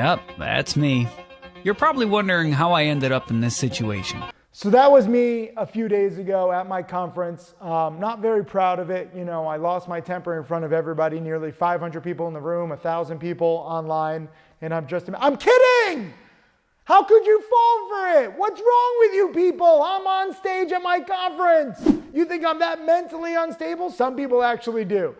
Yep, that's me. You're probably wondering how I ended up in this situation. So that was me a few days ago at my conference. Not very proud of it. You know, I lost my temper in front of everybody, nearly 500 people in the room, 1,000 people online, and I'm kidding! How could you fall for it? What's wrong with you people? I'm on stage at my conference. You think I'm that mentally unstable? Some people actually do.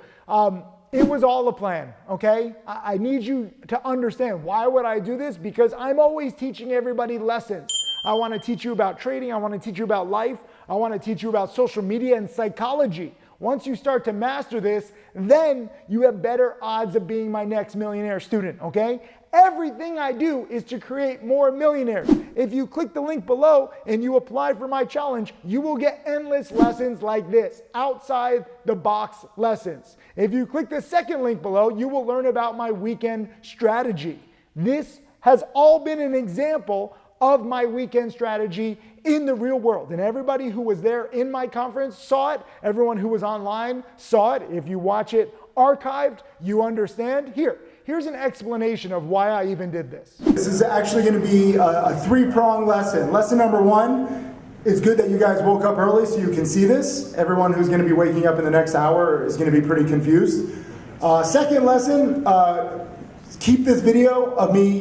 It was all a plan, okay? I need you to understand. Why would I do this? Because I'm always teaching everybody lessons. I want to teach you about trading. I want to teach you about life. I want to teach you about social media and psychology. Once you start to master this, then you have better odds of being my next millionaire student, okay? Everything I do is to create more millionaires. If you click the link below and you apply for my challenge, you will get endless lessons like this, outside the box lessons. If you click the second link below, you will learn about my weekend strategy. This has all been an example of my weekend strategy in the real world. And everybody who was there in my conference saw it. Everyone who was online saw it. If you watch it archived, you understand. Here's an explanation of why I even did this. This is actually going to be a three-pronged lesson. Lesson number one, it's good that you guys woke up early so you can see this. Everyone who's going to be waking up in the next hour is going to be pretty confused. Second lesson, keep this video of me,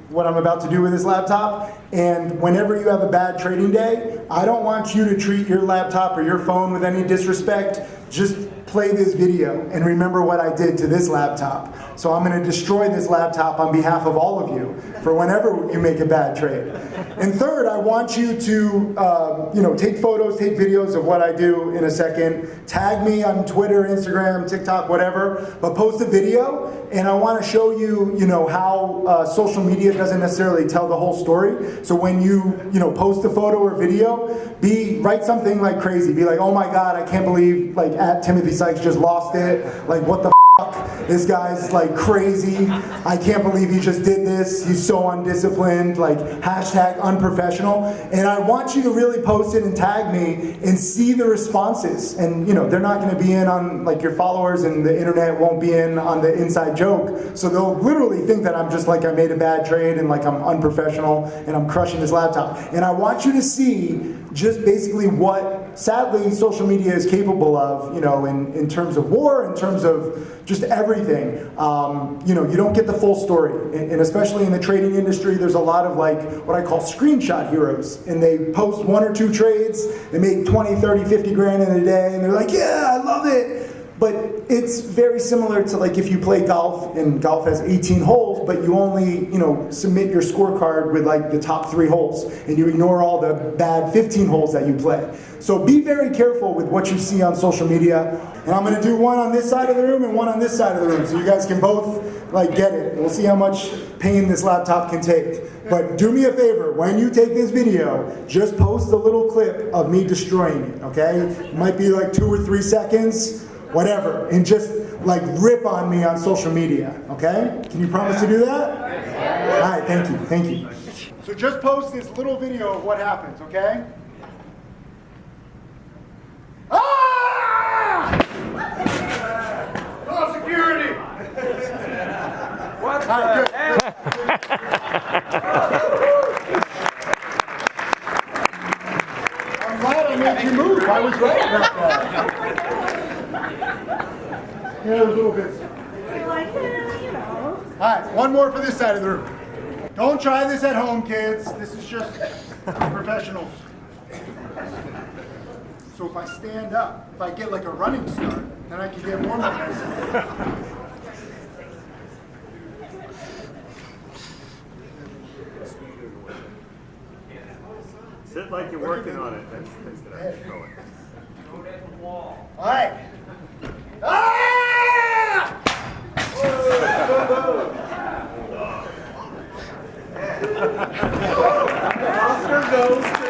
what I'm about to do with this laptop, and whenever you have a bad trading day, I don't want you to treat your laptop or your phone with any disrespect. Just play this video and remember what I did to this laptop. So I'm going to destroy this laptop on behalf of all of you for whenever you make a bad trade. And third, I want you to take photos, take videos of what I do in a second. Tag me on Twitter, Instagram, TikTok, whatever, but post a video, and I want to show you, how social media doesn't necessarily tell the whole story. So when you post a photo or video, write something like crazy. Be like, oh my God, I can't believe at Timothy Sykes just lost it. Like, what the f***? This guy's crazy. I can't believe he just did this. He's so undisciplined. Hashtag unprofessional. And I want you to really post it and tag me and see the responses. And they're not going to be in on your followers, and the internet won't be in on the inside joke. So they'll literally think that I'm just I made a bad trade and I'm unprofessional and I'm crushing this laptop. And I want you to see just basically what, sadly, social media is capable of, in terms of war, in terms of just everything. You don't get the full story. And especially in the trading industry, there's a lot of what I call screenshot heroes. And they post one or two trades, they make 20, 30, 50 grand in a day, and they're like, yeah, I love it. But it's very similar to if you play golf, and golf has 18 holes, but you only, submit your scorecard with the top 3 holes, and you ignore all the bad 15 holes that you play. So be very careful with what you see on social media. And I'm gonna do one on this side of the room and one on this side of the room, so you guys can both get it. And we'll see how much pain this laptop can take. But do me a favor, when you take this video, just post a little clip of me destroying it, okay? It might be 2 or 3 seconds, whatever, and just rip on me on social media, okay? Can you promise to do that? All right, thank you. So just post this little video of what happens, okay? Ah! Call security! All right, good. I'm glad I made you move. I was right about that. Here, there's little bits. All right, one more for this side of the room. Don't try this at home, kids. This is just for professionals. So if I stand up, if I get a running start, then I can get more momentum. Sit like you're working on it. That's what I'm going. All right. Ah! Oscar goes to.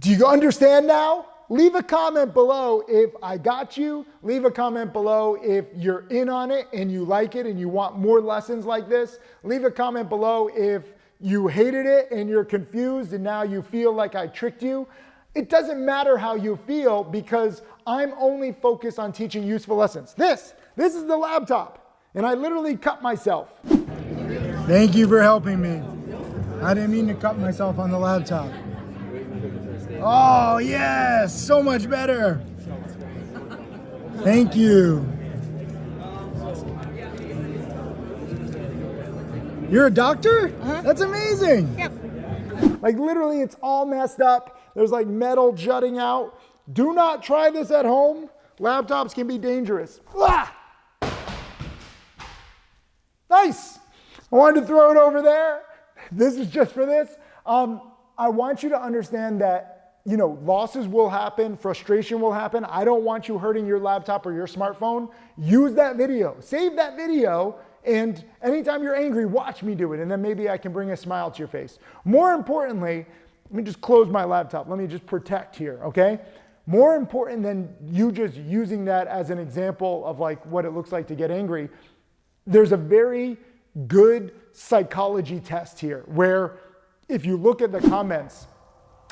Do you understand now? Leave a comment below if I got you. Leave a comment below if you're in on it and you like it and you want more lessons like this. Leave a comment below if you hated it and you're confused and now you feel like I tricked you. It doesn't matter how you feel because I'm only focused on teaching useful lessons. This is the laptop, and I literally cut myself. Thank you for helping me. I didn't mean to cut myself on the laptop. Oh, yes, so much better. Thank you. You're a doctor? Uh-huh. That's amazing. Yep. Like literally it's all messed up. There's like metal jutting out. Do not try this at home. Laptops can be dangerous. Ah! Nice. I wanted to throw it over there. This is just for this. I want you to understand that losses will happen, frustration will happen. I don't want you hurting your laptop or your smartphone. Use that video, save that video, and anytime you're angry, watch me do it, and then maybe I can bring a smile to your face. More importantly, let me just close my laptop. Let me just protect here, okay? More important than you just using that as an example of like what it looks like to get angry, there's a very good psychology test here where if you look at the comments,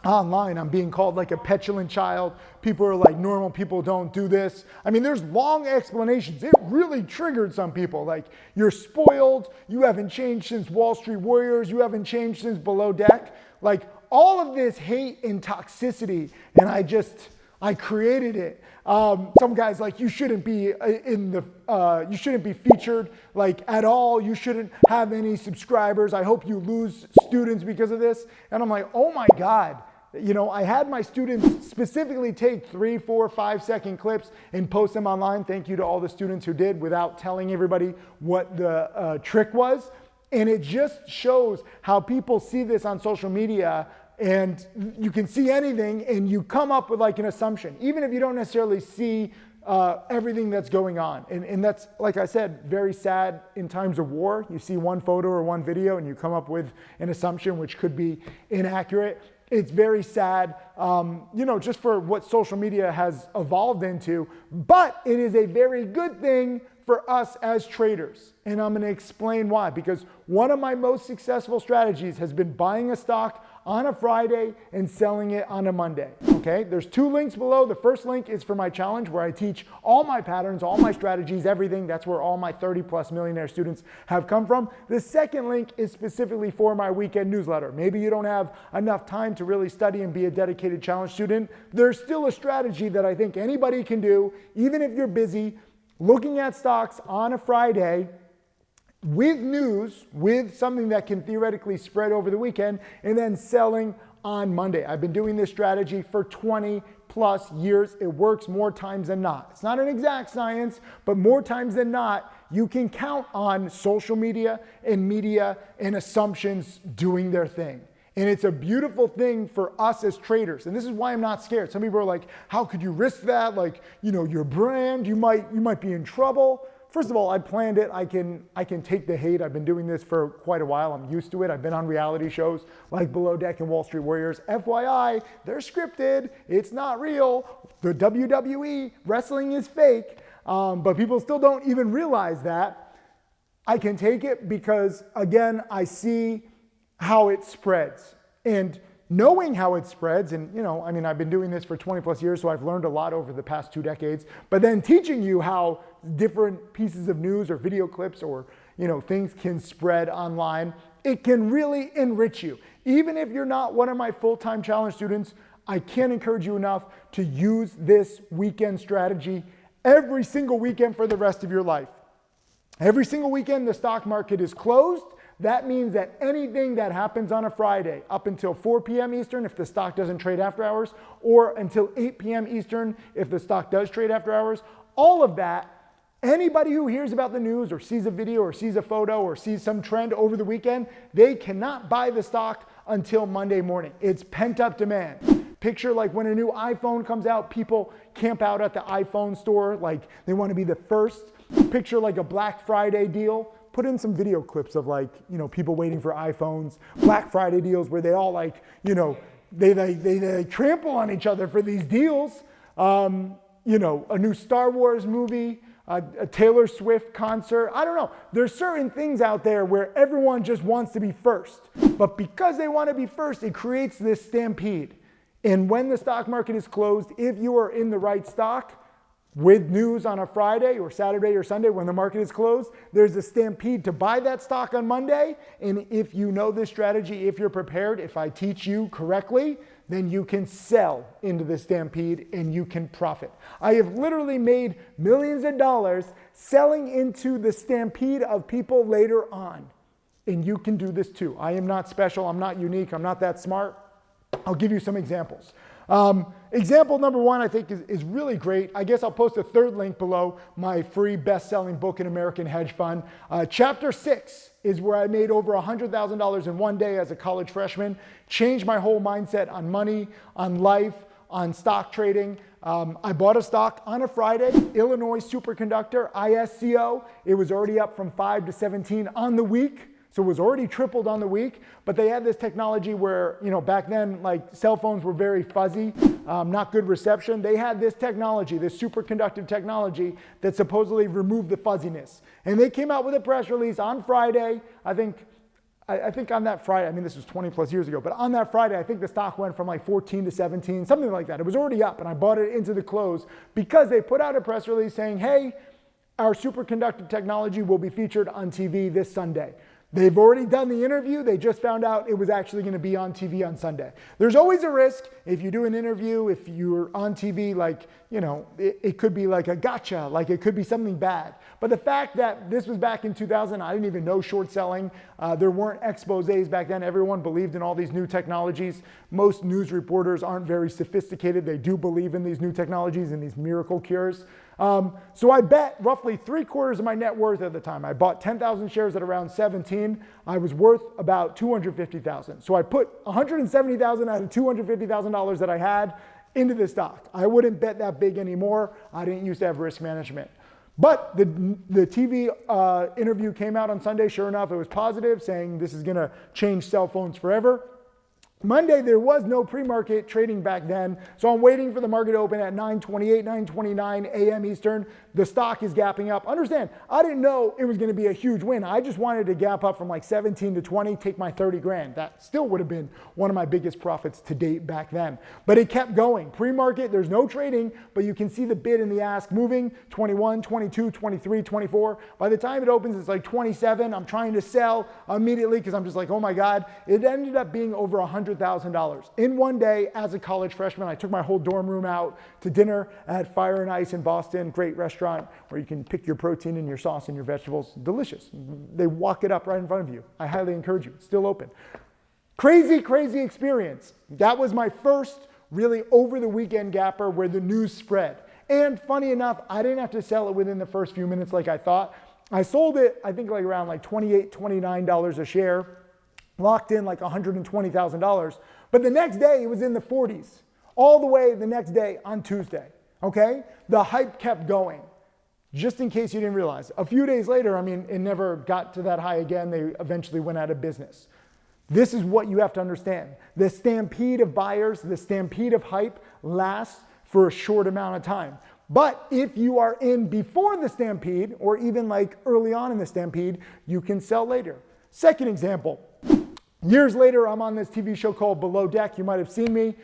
online, I'm being called like a petulant child. People are like, normal people don't do this. I mean, there's long explanations. It really triggered some people. Like, you're spoiled. You haven't changed since Wall Street Warriors. You haven't changed since Below Deck. Like, all of this hate and toxicity, and I created it. Some guys like, you shouldn't be you shouldn't be featured like at all. You shouldn't have any subscribers. I hope you lose students because of this. And I'm like, oh my God. I had my students specifically take 3, 4, 5-second clips and post them online. Thank you to all the students who did without telling everybody what the trick was. And it just shows how people see this on social media, and you can see anything and you come up with like an assumption, even if you don't necessarily see everything that's going on. And that's, like I said, very sad in times of war. You see one photo or one video and you come up with an assumption which could be inaccurate. It's very sad, just for what social media has evolved into, but it is a very good thing for us as traders. And I'm gonna explain why, because one of my most successful strategies has been buying a stock on a Friday and selling it on a Monday, okay? There's 2 links below. The first link is for my challenge where I teach all my patterns, all my strategies, everything. That's where all my 30+ millionaire students have come from. The second link is specifically for my weekend newsletter. Maybe you don't have enough time to really study and be a dedicated challenge student. There's still a strategy that I think anybody can do, even if you're busy, looking at stocks on a Friday with news, with something that can theoretically spread over the weekend, and then selling on Monday. I've been doing this strategy for 20+ years. It works more times than not. It's not an exact science, but more times than not, you can count on social media and assumptions doing their thing. And it's a beautiful thing for us as traders. And this is why I'm not scared. Some people are like, how could you risk that? Like, your brand, you might be in trouble. First of all, I planned it. I can take the hate. I've been doing this for quite a while. I'm used to it. I've been on reality shows like Below Deck and Wall Street Warriors. FYI, they're scripted. It's not real. The WWE, wrestling is fake. But people still don't even realize that. I can take it because, again, I see how it spreads. And knowing how it spreads, and I've been doing this for 20+ years, so I've learned a lot over the past 2 decades, but then teaching you how different pieces of news or video clips or things can spread online, it can really enrich you. Even if you're not one of my full-time challenge students, I can't encourage you enough to use this weekend strategy every single weekend for the rest of your life. Every single weekend the stock market is closed. That means that anything that happens on a Friday up until 4 p.m. Eastern if the stock doesn't trade after hours, or until 8 p.m. Eastern if the stock does trade after hours, all of that, anybody who hears about the news or sees a video or sees a photo or sees some trend over the weekend, they cannot buy the stock until Monday morning. It's pent-up demand. Picture like when a new iPhone comes out, people camp out at the iPhone store like they want to be the first. Picture like a Black Friday deal. Put in some video clips of people waiting for iPhones, Black Friday deals where they all they trample on each other for these deals. A new Star Wars movie, a Taylor Swift concert. I don't know. There's certain things out there where everyone just wants to be first. But because they want to be first, it creates this stampede. And when the stock market is closed, if you are in the right stock, with news on a Friday or Saturday or Sunday when the market is closed, there's a stampede to buy that stock on Monday. And if you know this strategy, if you're prepared, if I teach you correctly, then you can sell into the stampede and you can profit. I have literally made millions of dollars selling into the stampede of people later on. And you can do this too. I am not special. I'm not unique. I'm not that smart. I'll give you some examples. Example number one, I think is really great. I guess I'll post a third link below, my free best-selling book in American Hedge Fund. Chapter 6 is where I made over $100,000 in one day as a college freshman, changed my whole mindset on money, on life, on stock trading. I bought a stock on a Friday, Illinois Superconductor, ISCO. It was already up from 5 to 17 on the week. So it was already tripled on the week, but they had this technology where, back then, like cell phones were very fuzzy, not good reception. They had this technology, this superconductive technology that supposedly removed the fuzziness. And they came out with a press release on Friday. I think on that Friday, this was 20 plus years ago, but on that Friday, I think the stock went from like 14 to 17, something like that. It was already up and I bought it into the close because they put out a press release saying, hey, our superconductive technology will be featured on TV this Sunday. They've already done the interview. They just found out it was actually going to be on TV on Sunday. There's always a risk if you do an interview, if you're on TV, it could be like a gotcha, like it could be something bad. But the fact that this was back in 2000, I didn't even know short selling. There weren't exposés back then. Everyone believed in all these new technologies. Most news reporters aren't very sophisticated. They do believe in these new technologies and these miracle cures. So I bet roughly 3/4 of my net worth at the time. I bought 10,000 shares at around 17. I was worth about 250,000. So I put 170,000 out of $250,000 that I had into the stock. I wouldn't bet that big anymore. I didn't used to have risk management. But the TV interview came out on Sunday. Sure enough, it was positive, saying this is going to change cell phones forever. Monday, there was no pre-market trading back then, so I'm waiting for the market to open at 9:28, 9:29 a.m. Eastern. The stock is gapping up. Understand, I didn't know it was going to be a huge win. I just wanted to gap up from like 17 to 20, take my 30 grand. That still would have been one of my biggest profits to date back then. But it kept going. Pre-market, there's no trading, but you can see the bid and the ask moving, 21, 22, 23, 24. By the time it opens, it's like 27. I'm trying to sell immediately because I'm just like, oh my God. It ended up being over $100,000 in one day as a college freshman. I took my whole dorm room out to dinner at Fire and Ice in Boston, great restaurant where you can pick your protein and your sauce and your vegetables. Delicious. They walk it up right in front of you. I highly encourage you. It's still open. Crazy, crazy experience. That was my first really over the weekend gapper where the news spread. And funny enough, I didn't have to sell it within the first few minutes like I thought. I sold it, I think around $28, $29 a share. Locked in like $120,000. But the next day it was in the 40s, all the way the next day on Tuesday, okay? The hype kept going. Just in case you didn't realize, a few days later, it never got to that high again. They eventually went out of business. This is what you have to understand. The stampede of buyers, the stampede of hype lasts for a short amount of time. But if you are in before the stampede, or even like early on in the stampede, you can sell later. Second example. Years later, I'm on this TV show called Below Deck. You might have seen me.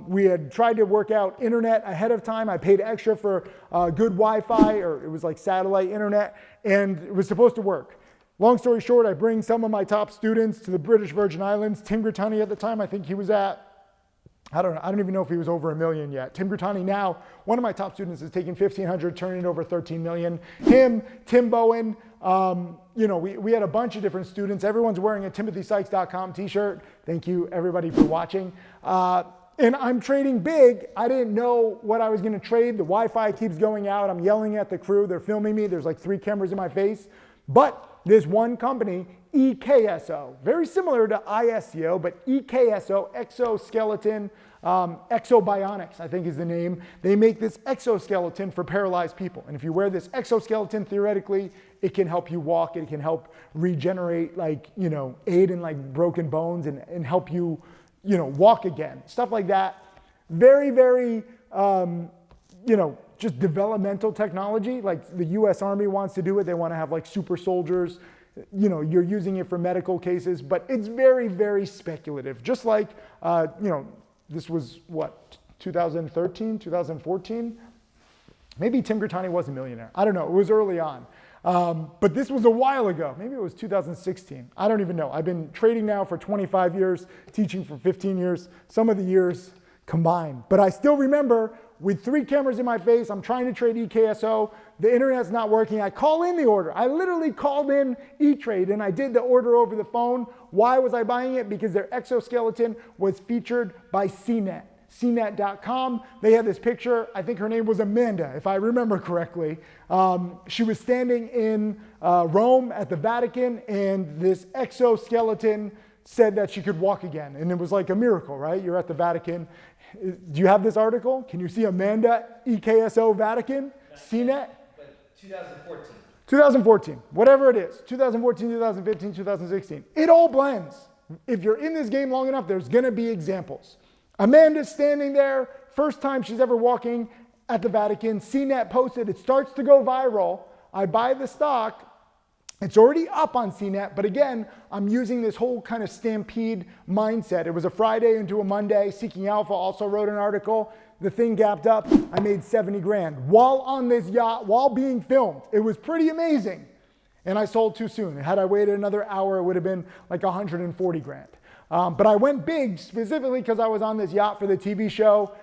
We had tried to work out internet ahead of time. I paid extra for good Wi-Fi, or it was like satellite internet, and it was supposed to work. Long story short, I bring some of my top students to the British Virgin Islands. Tim Grittani at the time, I think he was at, I don't even know if he was over $1 million yet. Tim Grittani now, one of my top students is taking 1,500, turning it over 13 million. Him, Tim Bowen, we had a bunch of different students. Everyone's wearing a TimothySykes.com t-shirt. Thank you everybody for watching. And I'm trading big. I didn't know what I was gonna trade. The Wi-Fi keeps going out. I'm yelling at the crew. They're filming me. There's like 3 cameras in my face. But this one company, EKSO, very similar to ISCO, but EKSO, exoskeleton, Exobionics, I think is the name. They make this exoskeleton for paralyzed people. And if you wear this exoskeleton, theoretically, it can help you walk. It can help regenerate, aid in broken bones and help you, walk again. Stuff like that. Very, very, just developmental technology. Like the US Army wants to do it. They want to have like super soldiers. You're using it for medical cases, but it's very, very speculative. Just like, this was what, 2013, 2014? Maybe Tim Grittani was a millionaire. I don't know. It was early on. But this was a while ago. Maybe it was 2016. I don't even know. I've been trading now for 25 years, teaching for 15 years, some of the years combined. But I still remember with 3 cameras in my face, I'm trying to trade EKSO. The internet's not working. I call in the order. I literally called in E-Trade and I did the order over the phone. Why was I buying it? Because their exoskeleton was featured by CNET. CNET.com. They had this picture. I think her name was Amanda, if I remember correctly. She was standing in Rome at the Vatican, and this exoskeleton said that she could walk again. And it was like a miracle, right? You're at the Vatican. Do you have this article? Can you see Amanda, EKSO Vatican, CNET? 2014. 2014, whatever it is. 2014, 2015, 2016. It all blends. If you're in this game long enough, there's going to be examples. Amanda's standing there, first time she's ever walking at the Vatican. CNET posted, it starts to go viral. I buy the stock. It's already up on CNET, but again, I'm using this whole kind of stampede mindset. It was a Friday into a Monday. Seeking Alpha also wrote an article. The thing gapped up. I made 70 grand while on this yacht, while being filmed. It was pretty amazing. And I sold too soon. Had I waited another hour, it would have been like 140 grand. But I went big specifically because I was on this yacht for the TV show.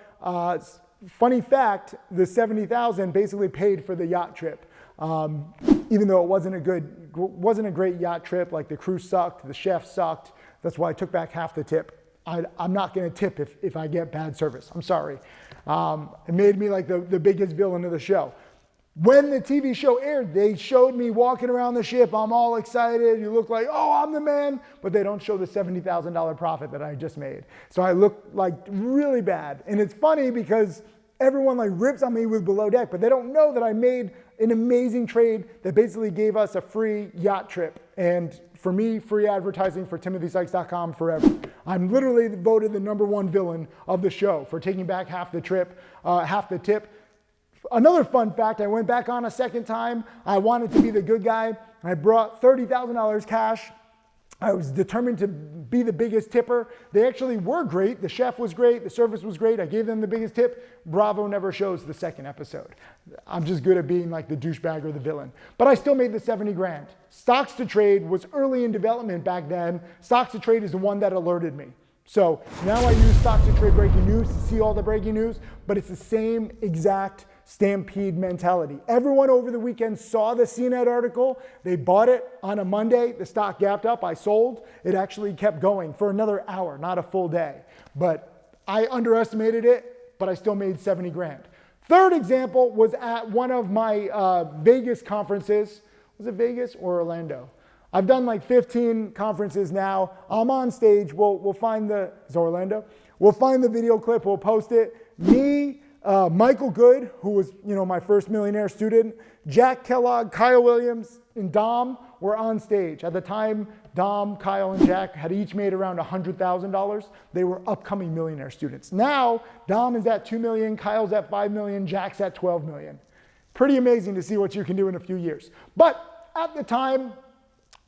Funny fact, the 70,000 basically paid for the yacht trip. Even though it wasn't a great yacht trip, like the crew sucked, the chef sucked. That's why I took back half the tip. I'm not going to tip if I get bad service. I'm sorry. It made me like the biggest villain of the show. When the TV show aired, they showed me walking around the ship. I'm all excited. You look like, oh, I'm the man. But they don't show the $70,000 profit that I just made. So I look like really bad. And it's funny because everyone like rips on me with Below Deck, but they don't know that I made an amazing trade that basically gave us a free yacht trip. And for me, free advertising for TimothySykes.com forever. I'm literally voted the #1 villain of the show for taking back half the tip. Another fun fact, I went back on a second time. I wanted to be the good guy. I brought $30,000 cash. I was determined to be the biggest tipper. They actually were great. The chef was great. The service was great. I gave them the biggest tip. Bravo never shows the second episode. I'm just good at being like the douchebag or the villain. But I still made the 70 grand. Stocks to Trade was early in development back then. Stocks to Trade is the one that alerted me. So now I use Stocks to Trade breaking news to see all the breaking news, but it's the same exact stampede mentality. Everyone over the weekend saw the CNET article. They bought it on a Monday. The stock gapped up. I sold. It actually kept going for another hour, not a full day. But I underestimated it, but I still made 70 grand. Third example was at one of my Vegas conferences. Was it Vegas or Orlando? I've done like 15 conferences now. I'm on stage. We'll find it's Orlando. We'll find the video clip. We'll post it. Me, Michael Good, who was my first millionaire student, Jack Kellogg, Kyle Williams, and Dom were on stage. At the time, Dom, Kyle, and Jack had each made around $100,000. They were upcoming millionaire students. Now, Dom is at $2 million, Kyle's at $5 million, Jack's at $12 million. Pretty amazing to see what you can do in a few years. But at the time,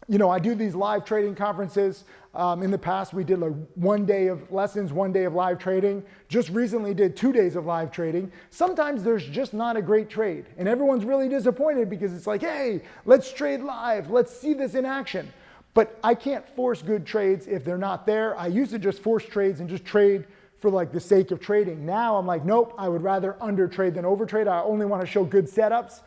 I do these live trading conferences. In the past, we did like 1 day of lessons, 1 day of live trading. Just recently did 2 days of live trading. Sometimes there's just not a great trade. And everyone's really disappointed because it's like, hey, let's trade live. Let's see this in action. But I can't force good trades if they're not there. I used to just force trades and just trade for like the sake of trading. Now I'm like, nope, I would rather undertrade than overtrade. I only want to show good setups.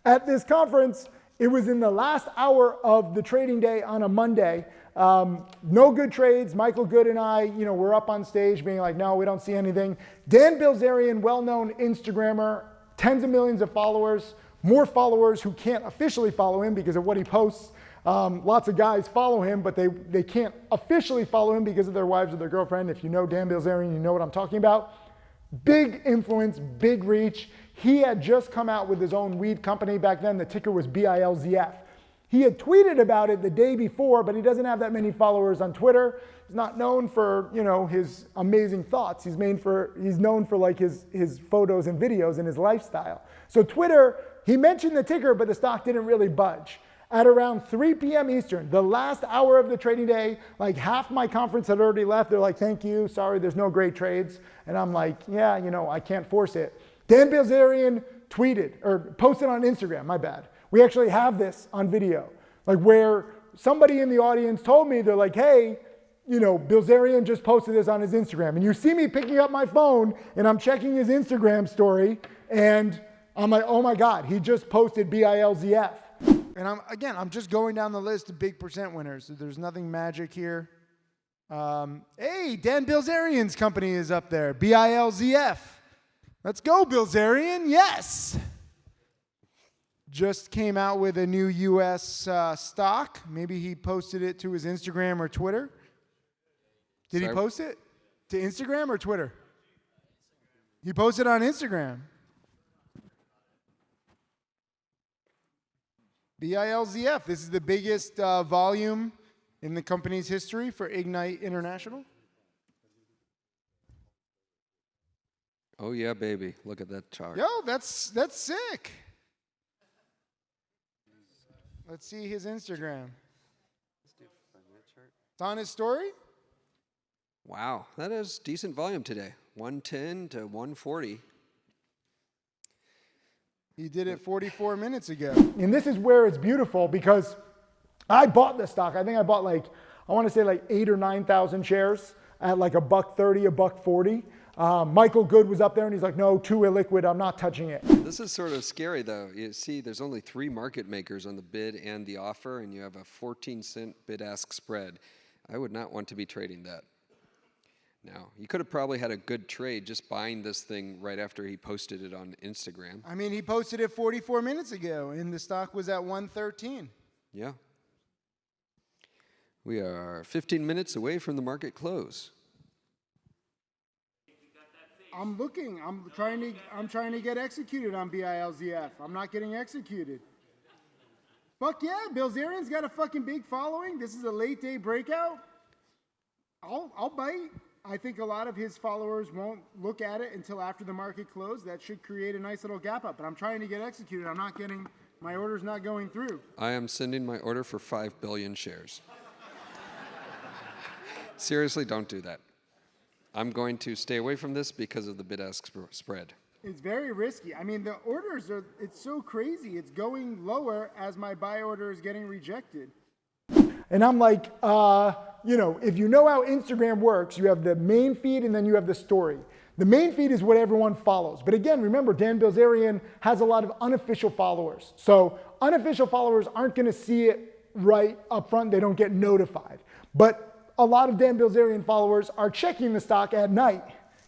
At this conference, it was in the last hour of the trading day on a Monday. No good trades. Michael Good and I, we're up on stage being like, no, we don't see anything. Dan Bilzerian, well-known Instagrammer, tens of millions of followers, more followers who can't officially follow him because of what he posts. Lots of guys follow him, but they can't officially follow him because of their wives or their girlfriend. If you know Dan Bilzerian, you know what I'm talking about. Big influence, big reach. He had just come out with his own weed company back then. The ticker was BILZF. He had tweeted about it the day before, but he doesn't have that many followers on Twitter. He's not known for, his amazing thoughts. He's known for like his photos and videos and his lifestyle. So Twitter, he mentioned the ticker, but the stock didn't really budge. At around 3 p.m. Eastern, the last hour of the trading day, like half my conference had already left. They're like, thank you, sorry, there's no great trades. And I'm like, yeah, I can't force it. Dan Bilzerian posted on Instagram, my bad. We actually have this on video, like where somebody in the audience told me, they're like, hey, Bilzerian just posted this on his Instagram. And you see me picking up my phone and I'm checking his Instagram story and I'm like, oh my God, he just posted BILZF. And I'm just going down the list of big percent winners. So there's nothing magic here. Hey, Dan Bilzerian's company is up there, BILZF. Let's go, Bilzerian, yes. Just came out with a new U.S. stock. Maybe he posted it to his Instagram or Twitter. Did he post it to Instagram or Twitter? He posted on Instagram. BILZF. This is the biggest volume in the company's history for Ignite International. Oh yeah, baby. Look at that chart. Yo, that's sick. Let's see his Instagram. It's on his story? Wow, that is decent volume today. 110 to 140. He did it 44 minutes ago. And this is where it's beautiful because I bought the stock. I think I bought I want to say 8,000 or 9,000 shares at like $1.30, $1.40. Michael Good was up there and he's like, no, too illiquid, I'm not touching it. This is sort of scary though. You see, there's only 3 market makers on the bid and the offer, and you have a 14-cent bid-ask spread. I would not want to be trading that. Now, you could have probably had a good trade just buying this thing right after he posted it on Instagram. I mean, he posted it 44 minutes ago and the stock was at 113. Yeah. We are 15 minutes away from the market close. I'm looking. I'm trying to get executed on BILZF. I'm not getting executed. Fuck yeah, Bilzerian's got a fucking big following. This is a late day breakout. I'll bite. I think a lot of his followers won't look at it until after the market closed. That should create a nice little gap up. But I'm trying to get executed. I'm not getting, my order's not going through. I am sending my order for 5 billion shares. Seriously, don't do that. I'm going to stay away from this because of the bid-ask spread. It's very risky. I mean, the orders it's so crazy. It's going lower as my buy order is getting rejected. And I'm like, if you know how Instagram works, you have the main feed and then you have the story. The main feed is what everyone follows. But again, remember, Dan Bilzerian has a lot of unofficial followers. So unofficial followers aren't going to see it right up front. They don't get notified. But a lot of Dan Bilzerian followers are checking the stock at night.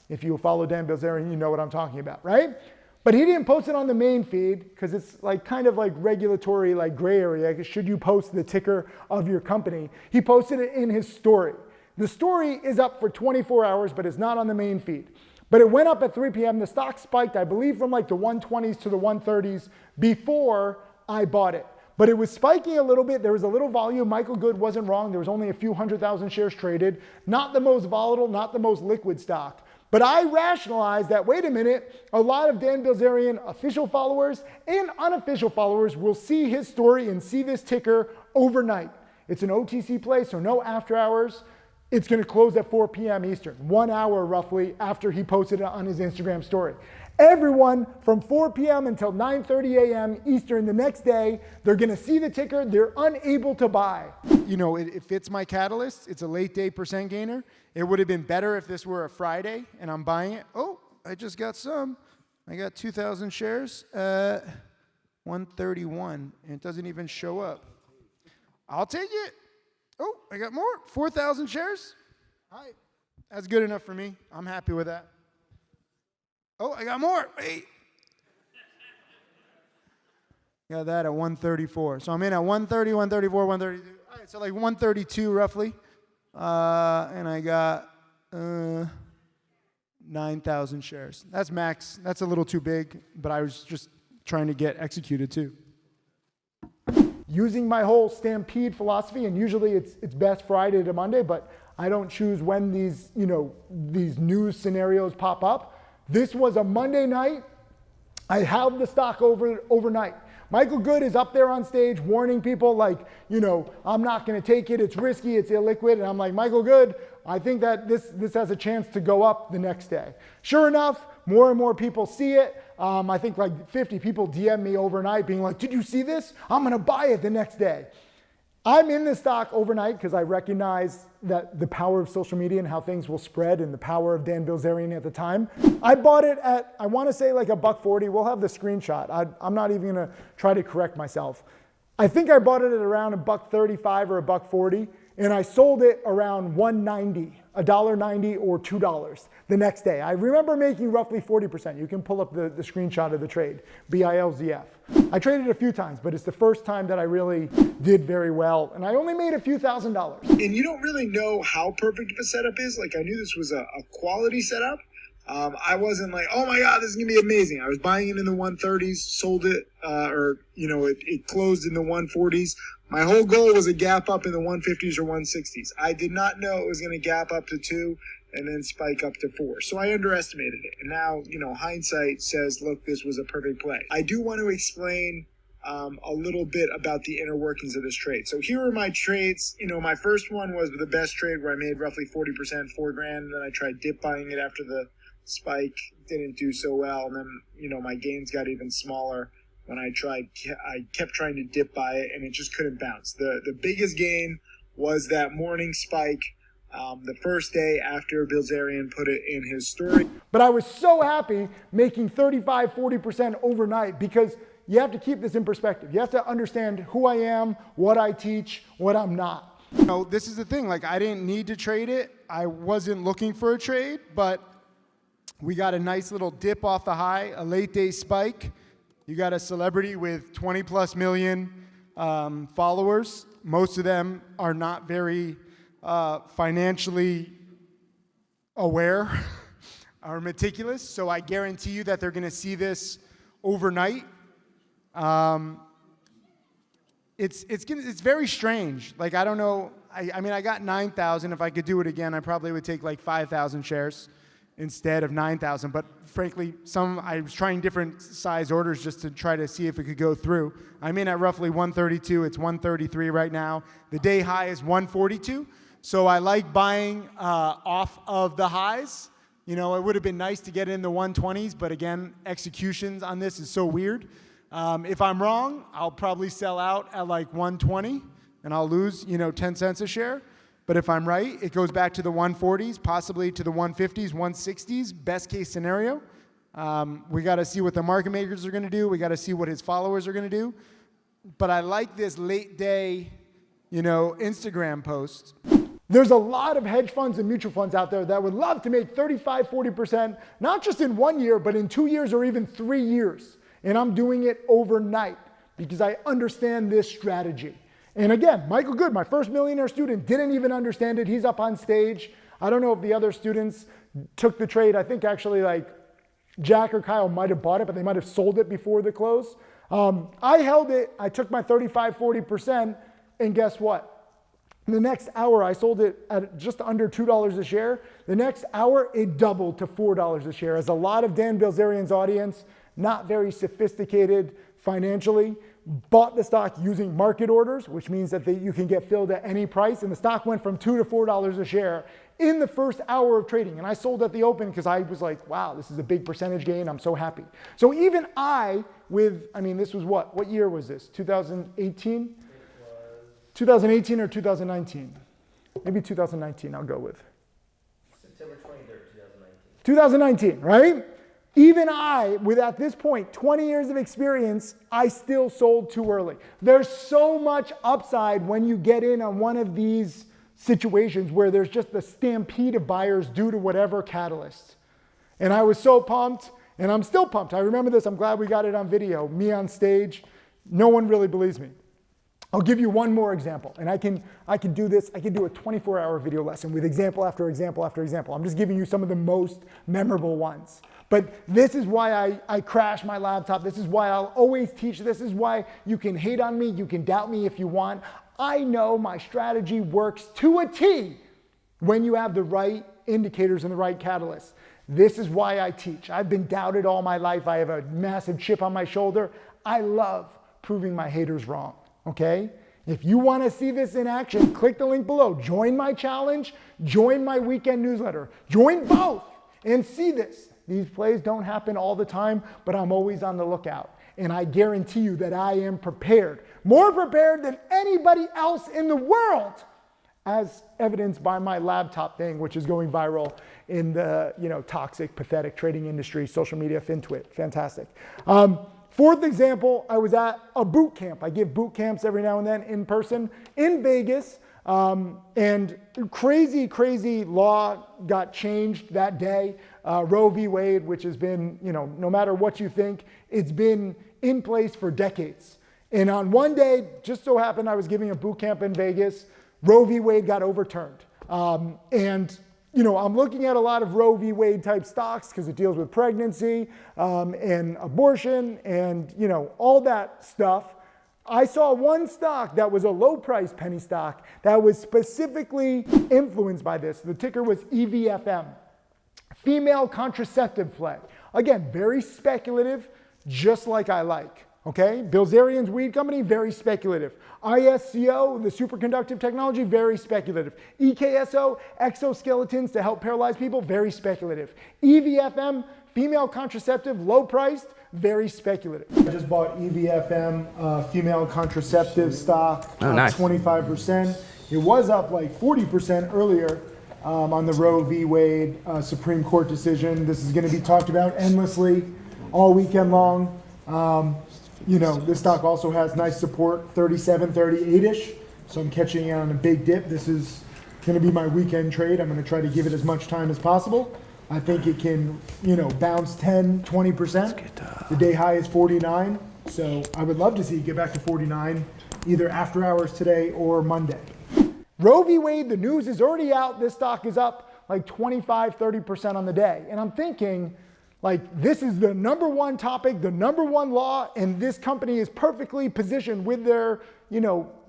If you follow Dan Bilzerian, you know what I'm talking about, right? But he didn't post it on the main feed because it's kind of regulatory gray area. Should you post the ticker of your company? He posted it in his story. The story is up for 24 hours, but it's not on the main feed. But it went up at 3 p.m. The stock spiked, I believe, from the 120s to the 130s before I bought it. But it was spiking a little bit. There was a little volume. Michael Good wasn't wrong. There was only a few 100,000 shares traded. Not the most volatile, not the most liquid stock. But I rationalized that, wait a minute, a lot of Dan Bilzerian official followers and unofficial followers will see his story and see this ticker overnight. It's an OTC play, so no after hours. It's going to close at 4 p.m. Eastern, 1 hour roughly after he posted it on his Instagram story. Everyone from 4 p.m. until 9:30 a.m. Eastern the next day, they're going to see the ticker. They're unable to buy. It fits my catalyst. It's a late day percent gainer. It would have been better if this were a Friday and I'm buying it. Oh, I just got some. I got 2,000 shares at 131 and it doesn't even show up. I'll take it. Oh, I got more. 4,000 shares. All right. That's good enough for me. I'm happy with that. Oh, I got more. Wait. Got that at 134. So I'm in at 130, 134, 132. All right, so 132 roughly. And I got 9,000 shares. That's max. That's a little too big, but I was just trying to get executed too. using my whole stampede philosophy, and usually it's best Friday to Monday, but I don't choose when these news scenarios pop up. This was a Monday night. I held the stock overnight. Michael Good is up there on stage warning people like, I'm not going to take it. It's risky. It's illiquid. And I'm like, Michael Good, I think that this has a chance to go up the next day. Sure enough, more and more people see it. I think like 50 people DM me overnight being like, did you see this? I'm going to buy it the next day. I'm in the stock overnight because I recognize that the power of social media and how things will spread and the power of Dan Bilzerian at the time. I bought it at, I want to say like $1.40. We'll have the screenshot. I'm not even going to try to correct myself. I think I bought it at around $1.35 or $1.40, and I sold it around $1.90, $1.90 or $2 the next day. I remember making roughly 40%. You can pull up the screenshot of the trade, BILZF. I traded a few times, but it's the first time that I really did very well, and I only made a few $1,000s. And you don't really know how perfect of a setup is. Like, I knew this was a quality setup. I wasn't like, oh my God, this is going to be amazing. I was buying it in the 130s, sold it, it closed in the 140s. My whole goal was a gap up in the 150s or 160s. I did not know it was going to gap up to 2 and then spike up to 4. So I underestimated it. And now, hindsight says, look, this was a perfect play. I do want to explain a little bit about the inner workings of this trade. So here are my trades. My first one was the best trade where I made roughly 40%, $4,000. And then I tried dip buying it after the spike, didn't do so well. And then, my gains got even smaller when I kept trying to dip buy it, and it just couldn't bounce. The biggest gain was that morning spike the first day after Bilzerian put it in his story. But I was so happy making 35, 40% overnight, because you have to keep this in perspective. You have to understand who I am, what I teach, what I'm not. This is the thing. Like, I didn't need to trade it. I wasn't looking for a trade, but we got a nice little dip off the high, a late day spike. You got a celebrity with 20 plus million followers. Most of them are not very financially aware or meticulous. So I guarantee you that they're going to see this overnight. It's very strange. Like, I don't know. I mean, I got 9,000. If I could do it again, I probably would take like 5,000 shares instead of 9,000. But frankly, I was trying different size orders just to try to see if it could go through. I'm in at roughly 132. It's 133 right now. The day high is 142. So I like buying off of the highs. It would have been nice to get in the 120s, but again, executions on this is so weird. If I'm wrong, I'll probably sell out at like 120 and I'll lose, 10 cents a share. But if I'm right, it goes back to the 140s, possibly to the 150s, 160s, best case scenario. We got to see what the market makers are going to do. We got to see what his followers are going to do. But I like this late day, Instagram post. There's a lot of hedge funds and mutual funds out there that would love to make 35, 40%, not just in 1 year, but in 2 years or even 3 years. And I'm doing it overnight because I understand this strategy. And again, Michael Good, my first millionaire student, didn't even understand it. He's up on stage. I don't know if the other students took the trade. I think actually like Jack or Kyle might have bought it, but they might have sold it before the close. I held it. I took my 35, 40%, and guess what? In the next hour, I sold it at just under $2 a share. The next hour, it doubled to $4 a share. As a lot of Dan Bilzerian's audience, not very sophisticated financially, bought the stock using market orders, which means that you can get filled at any price. And the stock went from $2 to $4 a share in the first hour of trading. And I sold at the open because I was like, wow, this is a big percentage gain. I'm so happy. So even this was what year was this? 2018? 2018 or 2019? Maybe 2019 I'll go with. September 23rd, 2019. 2019, right? Even I, with at this point 20 years of experience, I still sold too early. There's so much upside when you get in on one of these situations where there's just a stampede of buyers due to whatever catalyst. And I was so pumped, and I'm still pumped. I remember this. I'm glad we got it on video. Me on stage. No one really believes me. I'll give you one more example, and I can do this. I can do a 24-hour video lesson with example after example after example. I'm just giving you some of the most memorable ones. But this is why I crash my laptop. This is why I'll always teach. This is why you can hate on me. You can doubt me if you want. I know my strategy works to a T when you have the right indicators and the right catalysts. This is why I teach. I've been doubted all my life. I have a massive chip on my shoulder. I love proving my haters wrong. Okay? If you want to see this in action, click the link below. Join my challenge, join my weekend newsletter, join both and see this. These plays don't happen all the time, but I'm always on the lookout. And I guarantee you that I am prepared, more prepared than anybody else in the world, as evidenced by my laptop thing, which is going viral in the toxic, pathetic trading industry, social media, FinTwit. Fantastic. Fourth example, I was at a boot camp. I give boot camps every now and then in person in Vegas. And crazy law got changed that day. Roe v. Wade, which has been, no matter what you think, it's been in place for decades. And on one day, just so happened I was giving a boot camp in Vegas, Roe v. Wade got overturned. I'm looking at a lot of Roe v. Wade type stocks because it deals with pregnancy and abortion and, all that stuff. I saw one stock that was a low price penny stock that was specifically influenced by this. The ticker was EVFM, female contraceptive play. Again, very speculative, just like I like. Okay, Bilzerian's weed company, very speculative. ISCO, the superconductive technology, very speculative. EKSO, exoskeletons to help paralyze people, very speculative. EVFM, female contraceptive, low priced, very speculative. I just bought EVFM, female contraceptive stock, up 25%. It was up like 40% earlier on the Roe v. Wade Supreme Court decision. This is going to be talked about endlessly all weekend long. This stock also has nice support, 37, 38-ish. So I'm catching it on a big dip. This is going to be my weekend trade. I'm going to try to give it as much time as possible. I think it can, bounce 10, 20%. The day high is 49. So I would love to see it get back to 49 either after hours today or Monday. Roe v. Wade, the news is already out. This stock is up like 25, 30% on the day. And I'm thinking, this is the number one topic, the number one law, and this company is perfectly positioned with their,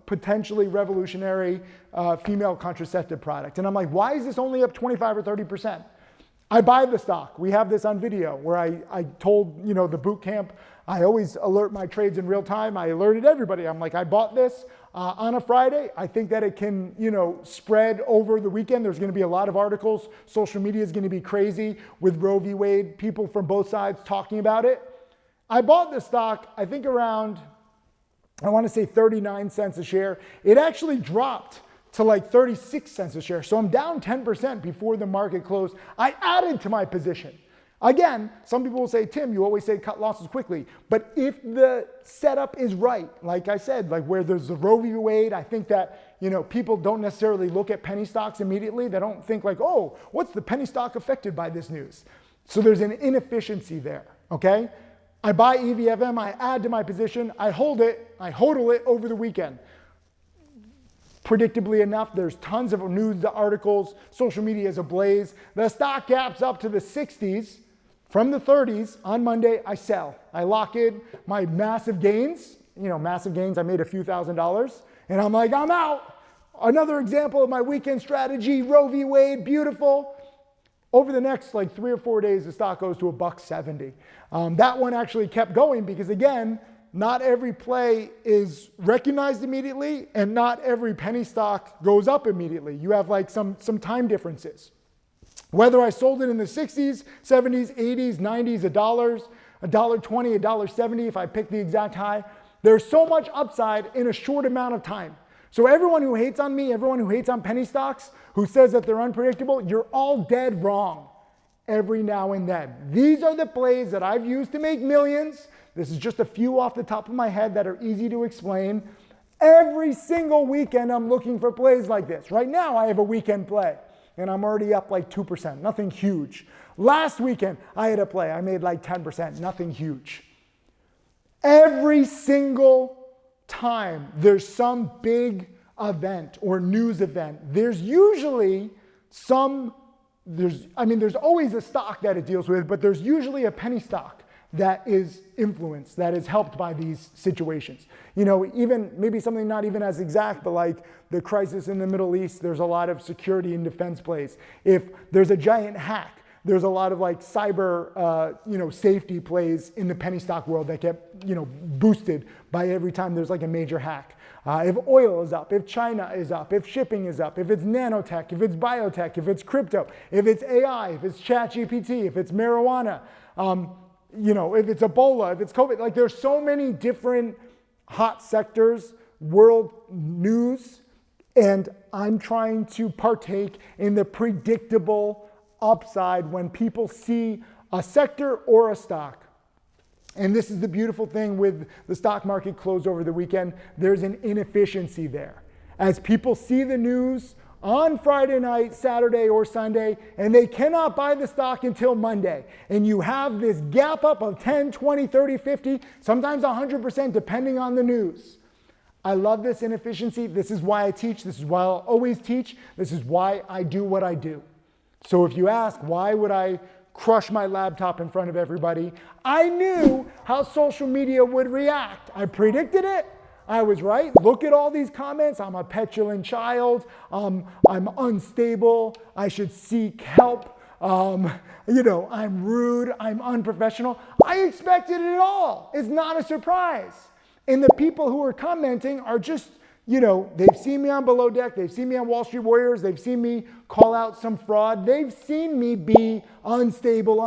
potentially revolutionary female contraceptive product. And I'm like, why is this only up 25 or 30%? I buy the stock. We have this on video where I told, the boot camp, I always alert my trades in real time. I alerted everybody. I'm like, I bought this on a Friday. I think that it can, spread over the weekend. There's going to be a lot of articles. Social media is going to be crazy with Roe v. Wade, people from both sides talking about it. I bought the stock, I think around, I want to say 39 cents a share. It actually dropped to like 36 cents a share. So I'm down 10% before the market closed. I added to my position. Again, some people will say, Tim, you always say cut losses quickly. But if the setup is right, like I said, like where there's the Roe v. Wade, I think that, people don't necessarily look at penny stocks immediately. They don't think like, oh, what's the penny stock affected by this news? So there's an inefficiency there, okay? I buy EVFM, I add to my position, I hold it, I hodl it over the weekend. Predictably enough, there's tons of news articles, social media is ablaze. The stock gaps up to the 60s. From the 30s on Monday, I sell. I lock in my massive gains. I made a few $1,000s. And I'm like, I'm out. Another example of my weekend strategy, Roe v. Wade, beautiful. Over the next 3 or 4 days, the stock goes to $1.70. That one actually kept going because, again, not every play is recognized immediately and not every penny stock goes up immediately. You have some time differences. Whether I sold it in the 60s, 70s, 80s, 90s, $1, $1.20, $1.70 if I pick the exact high, there's so much upside in a short amount of time. So everyone who hates on me, everyone who hates on penny stocks, who says that they're unpredictable, you're all dead wrong every now and then. These are the plays that I've used to make millions. This is just a few off the top of my head that are easy to explain. Every single weekend I'm looking for plays like this. Right now I have a weekend play and I'm already up 2%, nothing huge. Last weekend I had a play, I made 10%, nothing huge. Every single time there's some big event or news event, there's usually there's always a stock that it deals with, but there's usually a penny stock that is influenced, that is helped by these situations. Even maybe something not even as exact, but like the crisis in the Middle East, there's a lot of security and defense plays. If there's a giant hack, there's a lot of like cyber, safety plays in the penny stock world that get, boosted by every time there's like a major hack. If oil is up, if China is up, if shipping is up, if it's nanotech, if it's biotech, if it's crypto, if it's AI, if it's ChatGPT, if it's marijuana, if it's Ebola, if it's COVID, like there's so many different hot sectors, world news, and I'm trying to partake in the predictable upside when people see a sector or a stock. And this is the beautiful thing with the stock market close over the weekend. There's an inefficiency there. As people see the news on Friday night, Saturday, or Sunday, and they cannot buy the stock until Monday. And you have this gap up of 10, 20, 30, 50, sometimes 100% depending on the news. I love this inefficiency. This is why I teach. This is why I'll always teach. This is why I do what I do. So if you ask, why would I crush my laptop in front of everybody? I knew how social media would react. I predicted it. I was right. Look at all these comments. I'm a petulant child. I'm unstable. I should seek help. I'm rude. I'm unprofessional. I expected it all. It's not a surprise. And the people who are commenting are just, they've seen me on Below Deck. They've seen me on Wall Street Warriors. They've seen me call out some fraud. They've seen me be unstable,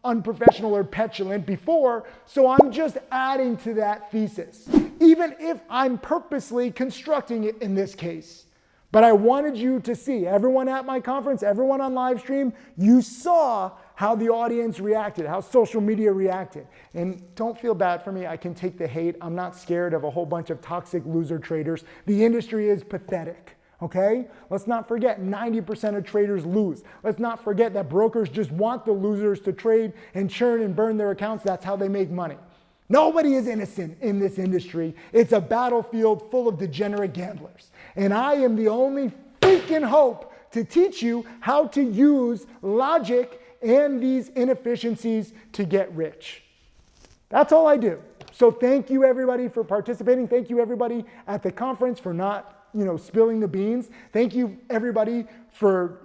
unprofessional, or petulant before. So I'm just adding to that thesis, even if I'm purposely constructing it in this case. But I wanted you to see, everyone at my conference, everyone on live stream, you saw how the audience reacted, how social media reacted. And don't feel bad for me. I can take the hate. I'm not scared of a whole bunch of toxic loser traders. The industry is pathetic, okay? Let's not forget 90% of traders lose. Let's not forget that brokers just want the losers to trade and churn and burn their accounts. That's how they make money. Nobody is innocent in this industry. It's a battlefield full of degenerate gamblers. And I am the only freaking hope to teach you how to use logic and these inefficiencies to get rich. That's all I do. So thank you everybody for participating. Thank you everybody at the conference for not, spilling the beans. Thank you everybody for,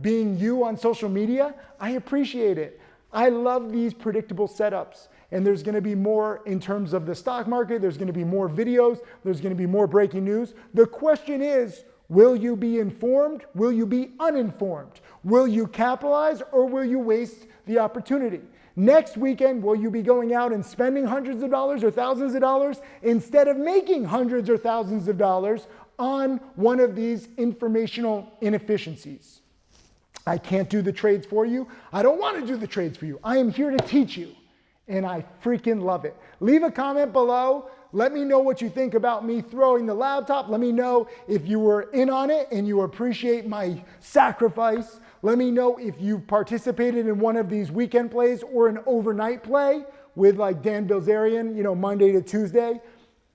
being you on social media. I appreciate it. I love these predictable setups. And there's going to be more in terms of the stock market. There's going to be more videos. There's going to be more breaking news. The question is, will you be informed? Will you be uninformed? Will you capitalize or will you waste the opportunity? Next weekend, will you be going out and spending hundreds of dollars or thousands of dollars instead of making hundreds or thousands of dollars on one of these informational inefficiencies? I can't do the trades for you. I don't want to do the trades for you. I am here to teach you. And I freaking love it. Leave a comment below. Let me know what you think about me throwing the laptop. Let me know if you were in on it and you appreciate my sacrifice. Let me know if you've participated in one of these weekend plays or an overnight play with like Dan Bilzerian, Monday to Tuesday.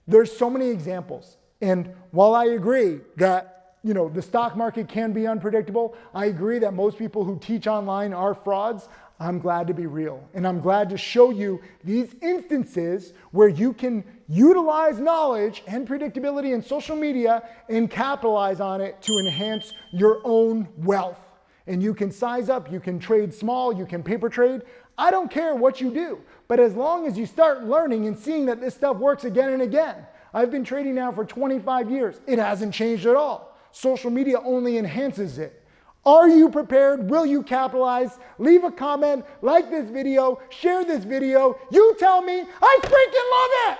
There's so many examples. And while I agree that, the stock market can be unpredictable, I agree that most people who teach online are frauds. I'm glad to be real. And I'm glad to show you these instances where you can utilize knowledge and predictability in social media and capitalize on it to enhance your own wealth. And you can size up, you can trade small, you can paper trade. I don't care what you do, but as long as you start learning and seeing that this stuff works again and again. I've been trading now for 25 years. It hasn't changed at all. Social media only enhances it. Are you prepared? Will you capitalize? Leave a comment, like this video, share this video. You tell me. I freaking love it.